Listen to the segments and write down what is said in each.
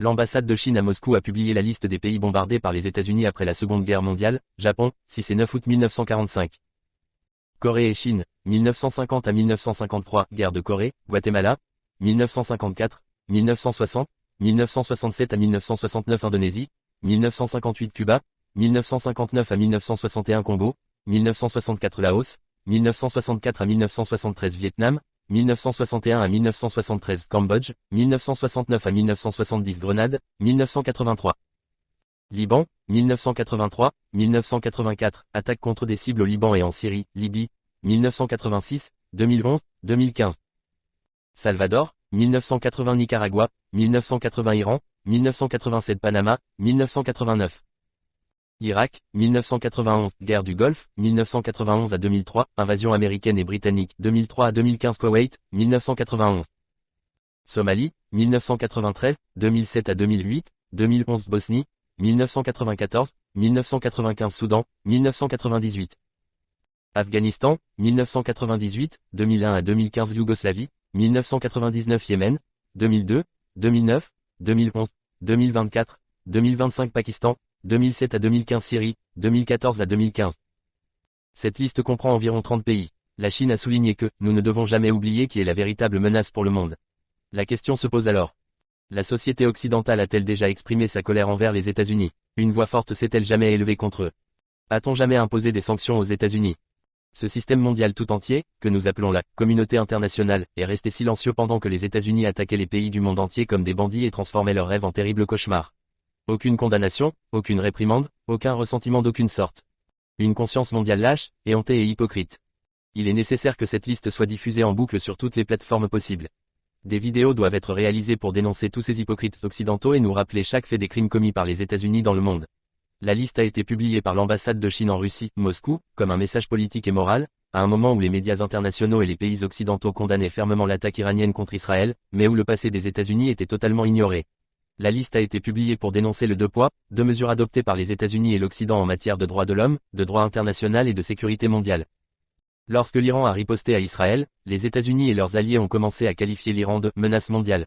L'ambassade de Chine à Moscou a publié la liste des pays bombardés par les États-Unis après la Seconde Guerre mondiale. Japon, 6 et 9 août 1945. Corée et Chine, 1950 à 1953, guerre de Corée. Guatemala, 1954, 1960, 1967 à 1969, Indonésie, 1958, Cuba, 1959 à 1961, Congo, 1964, Laos, 1964 à 1973, Vietnam, 1961 à 1973, Cambodge, 1969 à 1970, Grenade, 1983. Liban, 1983, 1984, attaque contre des cibles au Liban et en Syrie, Libye, 1986, 2011, 2015. Salvador, 1980, Nicaragua, 1980, Iran, 1987, Panama, 1989. Irak, 1991, guerre du Golfe, 1991 à 2003, invasion américaine et britannique, 2003 à 2015, Koweït, 1991. Somalie, 1993, 2007 à 2008, 2011, Bosnie, 1994, 1995, Soudan, 1998. Afghanistan, 1998, 2001 à 2015, Yougoslavie, 1999, Yémen, 2002, 2009, 2011, 2024, 2025, Pakistan, 2007 à 2015, Syrie, 2014 à 2015. Cette liste comprend environ 30 pays. La Chine a souligné que, nous ne devons jamais oublier qui est la véritable menace pour le monde. La question se pose alors. La société occidentale a-t-elle déjà exprimé sa colère envers les États-Unis? Une voix forte s'est-elle jamais élevée contre eux? A-t-on jamais imposé des sanctions aux États-Unis? Ce système mondial tout entier, que nous appelons la communauté internationale, est resté silencieux pendant que les États-Unis attaquaient les pays du monde entier comme des bandits et transformaient leurs rêves en terribles cauchemars. Aucune condamnation, aucune réprimande, aucun ressentiment d'aucune sorte. Une conscience mondiale lâche, éhontée et hypocrite. Il est nécessaire que cette liste soit diffusée en boucle sur toutes les plateformes possibles. Des vidéos doivent être réalisées pour dénoncer tous ces hypocrites occidentaux et nous rappeler chaque fait des crimes commis par les États-Unis dans le monde. La liste a été publiée par l'ambassade de Chine en Russie, Moscou, comme un message politique et moral, à un moment où les médias internationaux et les pays occidentaux condamnaient fermement l'attaque iranienne contre Israël, mais où le passé des États-Unis était totalement ignoré. La liste a été publiée pour dénoncer le deux poids, deux mesures adoptées par les États-Unis et l'Occident en matière de droits de l'homme, de droit international et de sécurité mondiale. Lorsque l'Iran a riposté à Israël, les États-Unis et leurs alliés ont commencé à qualifier l'Iran de menace mondiale.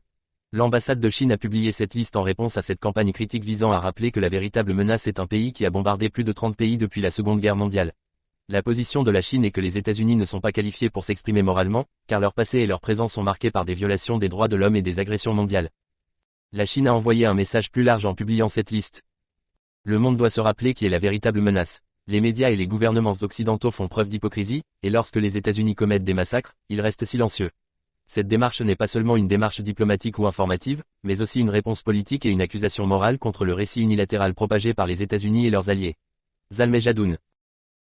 L'ambassade de Chine a publié cette liste en réponse à cette campagne critique visant à rappeler que la véritable menace est un pays qui a bombardé plus de 30 pays depuis la Seconde Guerre mondiale. La position de la Chine est que les États-Unis ne sont pas qualifiés pour s'exprimer moralement, car leur passé et leur présent sont marqués par des violations des droits de l'homme et des agressions mondiales. La Chine a envoyé un message plus large en publiant cette liste. Le monde doit se rappeler qui est la véritable menace. Les médias et les gouvernements occidentaux font preuve d'hypocrisie, et lorsque les États-Unis commettent des massacres, ils restent silencieux. Cette démarche n'est pas seulement une démarche diplomatique ou informative, mais aussi une réponse politique et une accusation morale contre le récit unilatéral propagé par les États-Unis et leurs alliés. Zalmay Jadoun.